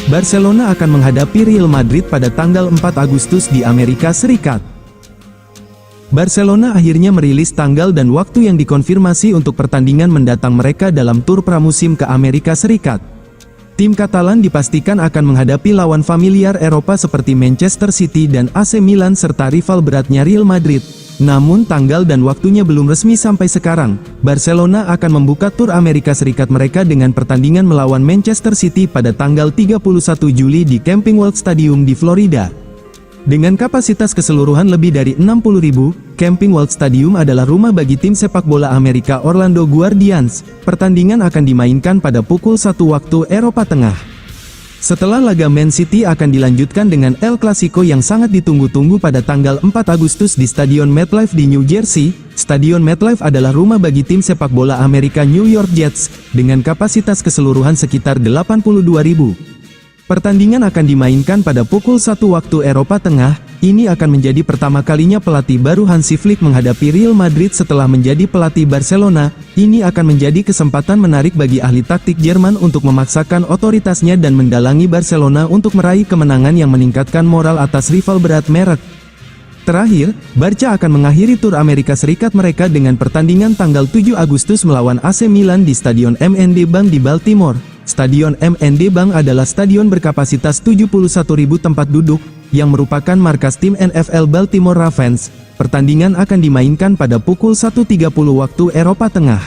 Barcelona akan menghadapi Real Madrid pada tanggal 4 Agustus di Amerika Serikat. Barcelona akhirnya merilis tanggal dan waktu yang dikonfirmasi untuk pertandingan mendatang mereka dalam tur pramusim ke Amerika Serikat. Tim Katalan dipastikan akan menghadapi lawan familiar Eropa seperti Manchester City dan AC Milan serta rival beratnya Real Madrid. Namun tanggal dan waktunya belum resmi sampai sekarang. Barcelona akan membuka tur Amerika Serikat mereka dengan pertandingan melawan Manchester City pada tanggal 31 Juli di Camping World Stadium di Florida. Dengan kapasitas keseluruhan lebih dari 60.000, Camping World Stadium adalah rumah bagi tim sepak bola Amerika Orlando Guardians. Pertandingan akan dimainkan pada pukul 1 waktu Eropa Tengah. Setelah laga Man City akan dilanjutkan dengan El Clasico yang sangat ditunggu-tunggu pada tanggal 4 Agustus di Stadion MetLife di New Jersey. Stadion MetLife adalah rumah bagi tim sepak bola Amerika New York Jets, dengan kapasitas keseluruhan sekitar 82.000. Pertandingan akan dimainkan pada pukul 1 waktu Eropa Tengah. Ini akan menjadi pertama kalinya pelatih baru Hansi Flick menghadapi Real Madrid setelah menjadi pelatih Barcelona. Ini akan menjadi kesempatan menarik bagi ahli taktik Jerman untuk memaksakan otoritasnya dan mendalangi Barcelona untuk meraih kemenangan yang meningkatkan moral atas rival berat merek. Terakhir, Barca akan mengakhiri tur Amerika Serikat mereka dengan pertandingan tanggal 7 Agustus melawan AC Milan di Stadion MND Bank di Baltimore. Stadion MND Bank adalah stadion berkapasitas 71.000 tempat duduk, yang merupakan markas tim NFL Baltimore Ravens. Pertandingan akan dimainkan pada pukul 1.30 waktu Eropa Tengah.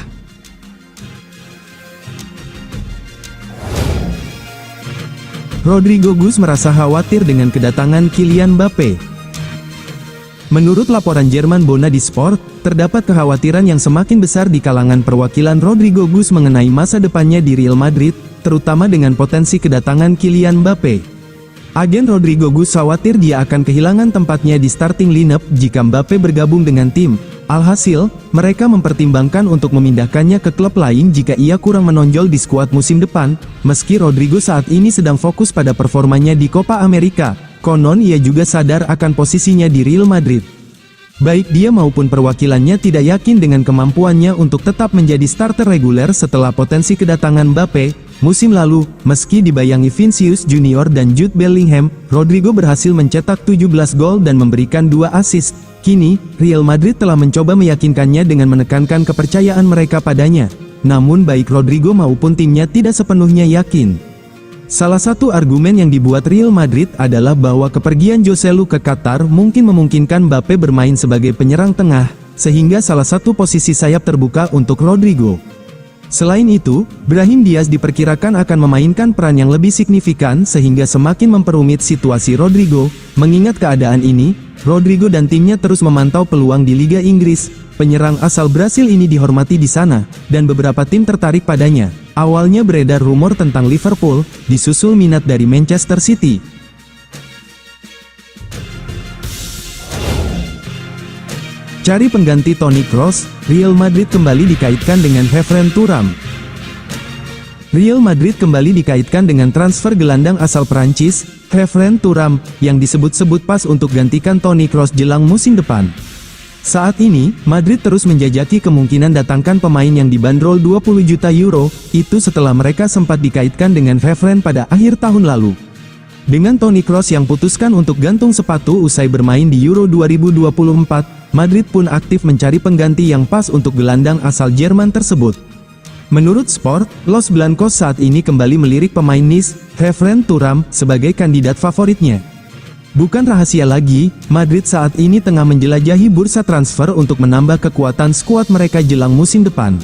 Rodrigo Gus merasa khawatir dengan kedatangan Kylian Mbappe. Menurut laporan Jerman Bonadi Sport, terdapat kekhawatiran yang semakin besar di kalangan perwakilan Rodrigo Gus mengenai masa depannya di Real Madrid, terutama dengan potensi kedatangan Kylian Mbappe. Agen Rodrigo Gus khawatir dia akan kehilangan tempatnya di starting lineup jika Mbappe bergabung dengan tim. Alhasil, mereka mempertimbangkan untuk memindahkannya ke klub lain jika ia kurang menonjol di skuad musim depan. Meski Rodrigo saat ini sedang fokus pada performanya di Copa America, konon ia juga sadar akan posisinya di Real Madrid. Baik dia maupun perwakilannya tidak yakin dengan kemampuannya untuk tetap menjadi starter reguler setelah potensi kedatangan Mbappe. Musim lalu, meski dibayangi Vinicius Junior dan Jude Bellingham, Rodrigo berhasil mencetak 17 gol dan memberikan 2 assist. Kini, Real Madrid telah mencoba meyakinkannya dengan menekankan kepercayaan mereka padanya. Namun baik Rodrigo maupun timnya tidak sepenuhnya yakin. Salah satu argumen yang dibuat Real Madrid adalah bahwa kepergian Joselu ke Qatar mungkin memungkinkan Mbappe bermain sebagai penyerang tengah, sehingga salah satu posisi sayap terbuka untuk Rodrigo. Selain itu, Brahim Diaz diperkirakan akan memainkan peran yang lebih signifikan sehingga semakin memperumit situasi Rodrigo. Mengingat keadaan ini, Rodrigo dan timnya terus memantau peluang di Liga Inggris. Penyerang asal Brasil ini dihormati di sana, dan beberapa tim tertarik padanya. Awalnya beredar rumor tentang Liverpool, disusul minat dari Manchester City. Cari pengganti Toni Kroos, Real Madrid kembali dikaitkan dengan Kheifren Thuram. Real Madrid kembali dikaitkan dengan transfer gelandang asal Prancis, Kheifren Thuram, yang disebut-sebut pas untuk gantikan Toni Kroos jelang musim depan. Saat ini, Madrid terus menjajaki kemungkinan datangkan pemain yang dibanderol 20 juta euro, itu setelah mereka sempat dikaitkan dengan Kheifren pada akhir tahun lalu. Dengan Toni Kroos yang putuskan untuk gantung sepatu usai bermain di Euro 2024, Madrid pun aktif mencari pengganti yang pas untuk gelandang asal Jerman tersebut. Menurut Sport, Los Blancos saat ini kembali melirik pemain Nice, Kheifren Thuram, sebagai kandidat favoritnya. Bukan rahasia lagi, Madrid saat ini tengah menjelajahi bursa transfer untuk menambah kekuatan skuad mereka jelang musim depan.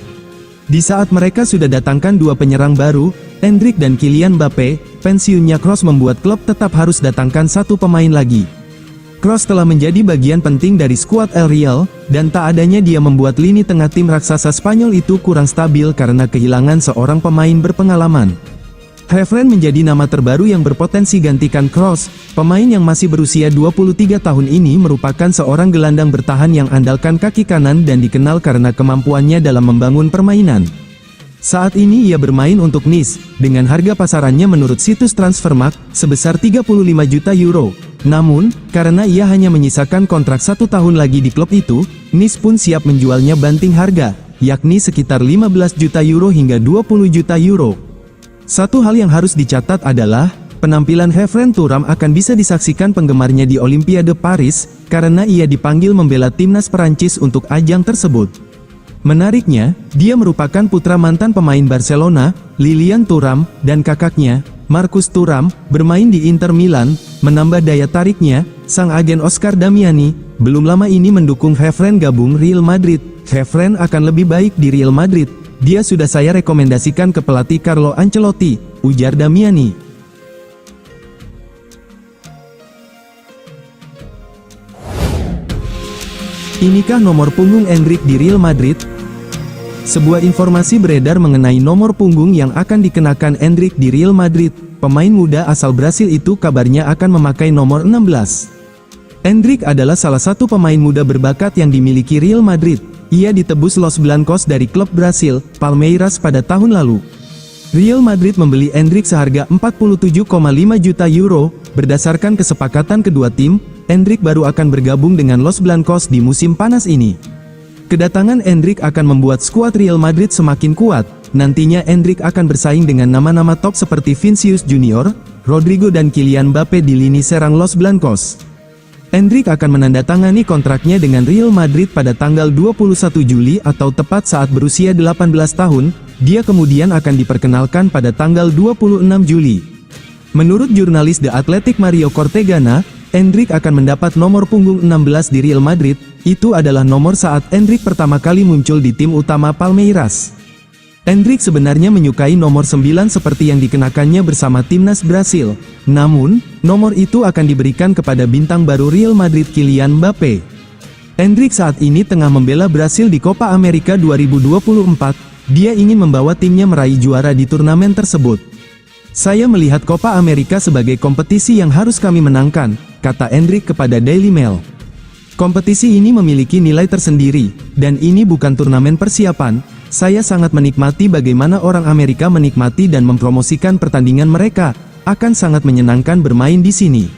Di saat mereka sudah datangkan 2 penyerang baru, Endrick dan Kylian Mbappe, pensiunnya Kroos membuat klub tetap harus datangkan 1 pemain lagi. Kroos telah menjadi bagian penting dari skuad El Real, dan tak adanya dia membuat lini tengah tim raksasa Spanyol itu kurang stabil karena kehilangan seorang pemain berpengalaman. Kheifren menjadi nama terbaru yang berpotensi gantikan Kroos. Pemain yang masih berusia 23 tahun ini merupakan seorang gelandang bertahan yang andalkan kaki kanan dan dikenal karena kemampuannya dalam membangun permainan. Saat ini ia bermain untuk Nice, dengan harga pasarannya menurut situs Transfermarkt, sebesar 35 juta euro. Namun, karena ia hanya menyisakan kontrak 1 tahun lagi di klub itu, Nice pun siap menjualnya banting harga, yakni sekitar 15 juta euro hingga 20 juta euro. Satu hal yang harus dicatat adalah, penampilan Kevin Thuram akan bisa disaksikan penggemarnya di Olimpiade Paris, karena ia dipanggil membela timnas Perancis untuk ajang tersebut. Menariknya, dia merupakan putra mantan pemain Barcelona, Lilian Thuram, dan kakaknya, Marcus Thuram, bermain di Inter Milan. Menambah daya tariknya, sang agen Oscar Damiani, belum lama ini mendukung Kevin gabung Real Madrid. Kevin akan lebih baik di Real Madrid. Dia sudah saya rekomendasikan ke pelatih Carlo Ancelotti, ujar Damiani. Inikah nomor punggung Endrick di Real Madrid? Sebuah informasi beredar mengenai nomor punggung yang akan dikenakan Endrick di Real Madrid. Pemain muda asal Brasil itu kabarnya akan memakai nomor 16. Endrick adalah salah satu pemain muda berbakat yang dimiliki Real Madrid. Ia ditebus Los Blancos dari klub Brasil, Palmeiras pada tahun lalu. Real Madrid membeli Endrick seharga 47,5 juta euro. Berdasarkan kesepakatan kedua tim, Endrick baru akan bergabung dengan Los Blancos di musim panas ini. Kedatangan Endrick akan membuat skuad Real Madrid semakin kuat. Nantinya Endrick akan bersaing dengan nama-nama top seperti Vinicius Junior, Rodrigo dan Kylian Mbappe di lini serang Los Blancos. Endrick akan menandatangani kontraknya dengan Real Madrid pada tanggal 21 Juli atau tepat saat berusia 18 tahun. Dia kemudian akan diperkenalkan pada tanggal 26 Juli. Menurut jurnalis The Athletic Mario Cortegana, Endrick akan mendapat nomor punggung 16 di Real Madrid. Itu adalah nomor saat Endrick pertama kali muncul di tim utama Palmeiras. Endrick sebenarnya menyukai nomor 9 seperti yang dikenakannya bersama timnas Brasil. Namun, nomor itu akan diberikan kepada bintang baru Real Madrid Kylian Mbappe. Endrick saat ini tengah membela Brasil di Copa America 2024. Dia ingin membawa timnya meraih juara di turnamen tersebut. Saya melihat Copa America sebagai kompetisi yang harus kami menangkan, kata Endrick kepada Daily Mail. Kompetisi ini memiliki nilai tersendiri, dan ini bukan turnamen persiapan. Saya sangat menikmati bagaimana orang Amerika menikmati dan mempromosikan pertandingan mereka. Akan sangat menyenangkan bermain di sini.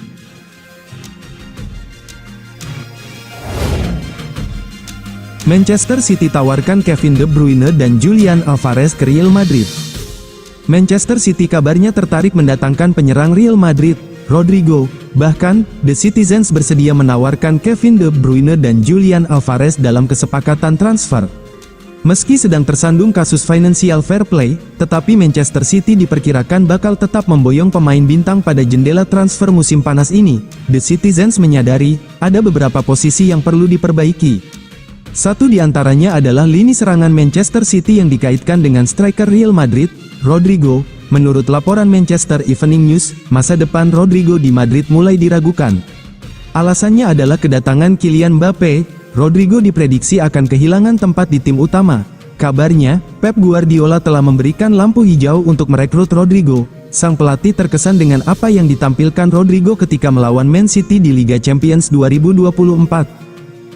Manchester City tawarkan Kevin De Bruyne dan Julian Alvarez ke Real Madrid. Manchester City kabarnya tertarik mendatangkan penyerang Real Madrid, Rodrigo. Bahkan, The Citizens bersedia menawarkan Kevin De Bruyne dan Julian Alvarez dalam kesepakatan transfer. Meski sedang tersandung kasus financial fair play, tetapi Manchester City diperkirakan bakal tetap memboyong pemain bintang pada jendela transfer musim panas ini. The Citizens menyadari, ada beberapa posisi yang perlu diperbaiki. Satu di antaranya adalah lini serangan Manchester City yang dikaitkan dengan striker Real Madrid, Rodrigo. Menurut laporan Manchester Evening News, masa depan Rodrigo di Madrid mulai diragukan. Alasannya adalah kedatangan Kylian Mbappe. Rodrigo diprediksi akan kehilangan tempat di tim utama. Kabarnya, Pep Guardiola telah memberikan lampu hijau untuk merekrut Rodrigo. Sang pelatih terkesan dengan apa yang ditampilkan Rodrigo ketika melawan Man City di Liga Champions 2024.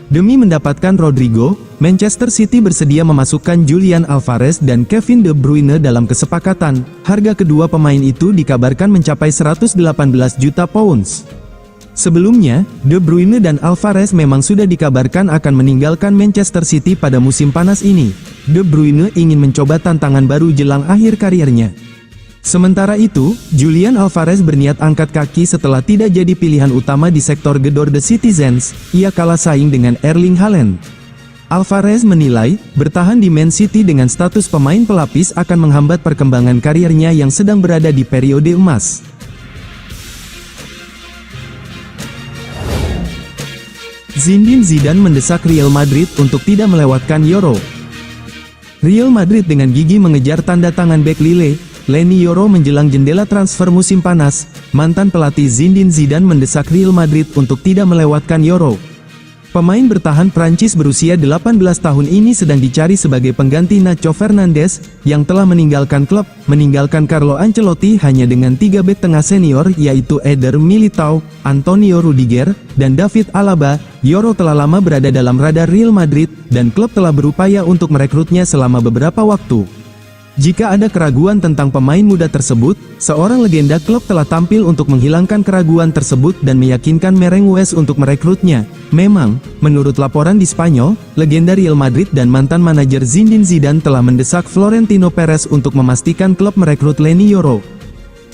Demi mendapatkan Rodrigo, Manchester City bersedia memasukkan Julian Alvarez dan Kevin De Bruyne dalam kesepakatan. Harga kedua pemain itu dikabarkan mencapai 118 juta pounds. Sebelumnya, De Bruyne dan Alvarez memang sudah dikabarkan akan meninggalkan Manchester City pada musim panas ini. De Bruyne ingin mencoba tantangan baru jelang akhir karirnya. Sementara itu, Julian Alvarez berniat angkat kaki setelah tidak jadi pilihan utama di sektor gedor The Citizens. Ia kalah saing dengan Erling Haaland. Alvarez menilai, bertahan di Man City dengan status pemain pelapis akan menghambat perkembangan karirnya yang sedang berada di periode emas. Zinedine Zidane mendesak Real Madrid untuk tidak melewatkan Euro. Real Madrid dengan gigih mengejar tanda tangan bek Lille, Leny Yoro menjelang jendela transfer musim panas. Mantan pelatih Zinedine Zidane mendesak Real Madrid untuk tidak melewatkan Euro. Pemain bertahan Prancis berusia 18 tahun ini sedang dicari sebagai pengganti Nacho Fernandes, yang telah meninggalkan klub, meninggalkan Carlo Ancelotti hanya dengan 3 bek tengah senior yaitu Eder Militao, Antonio Rudiger, dan David Alaba. Yoro telah lama berada dalam radar Real Madrid, dan klub telah berupaya untuk merekrutnya selama beberapa waktu. Jika ada keraguan tentang pemain muda tersebut, seorang legenda klub telah tampil untuk menghilangkan keraguan tersebut dan meyakinkan Merengues untuk merekrutnya. Memang, menurut laporan di Spanyol, legenda Real Madrid dan mantan manajer Zinedine Zidane telah mendesak Florentino Perez untuk memastikan klub merekrut Leny Yoro.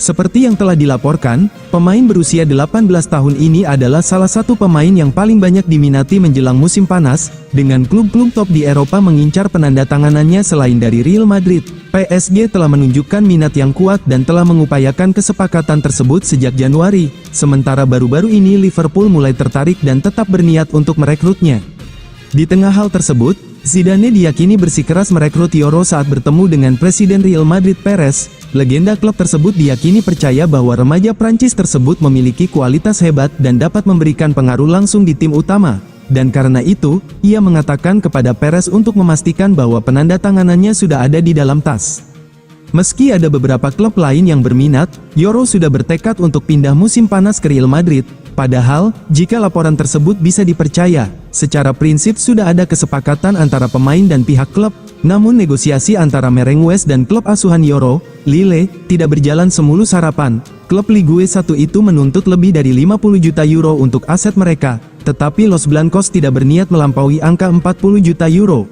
Seperti yang telah dilaporkan, pemain berusia 18 tahun ini adalah salah satu pemain yang paling banyak diminati menjelang musim panas, dengan klub-klub top di Eropa mengincar penandatanganannya selain dari Real Madrid. PSG telah menunjukkan minat yang kuat dan telah mengupayakan kesepakatan tersebut sejak Januari, sementara baru-baru ini Liverpool mulai tertarik dan tetap berniat untuk merekrutnya. Di tengah hal tersebut, Zidane diyakini bersikeras merekrut Yoro saat bertemu dengan Presiden Real Madrid Perez. Legenda klub tersebut diyakini percaya bahwa remaja Prancis tersebut memiliki kualitas hebat dan dapat memberikan pengaruh langsung di tim utama. Dan karena itu, ia mengatakan kepada Perez untuk memastikan bahwa penandatanganannya sudah ada di dalam tas. Meski ada beberapa klub lain yang berminat, Yoro sudah bertekad untuk pindah musim panas ke Real Madrid. Padahal, jika laporan tersebut bisa dipercaya, secara prinsip sudah ada kesepakatan antara pemain dan pihak klub. Namun negosiasi antara Merengues dan klub asuhan Yoro, Lille, tidak berjalan semulus harapan. Klub Ligue 1 itu menuntut lebih dari 50 juta euro untuk aset mereka, tetapi Los Blancos tidak berniat melampaui angka 40 juta euro.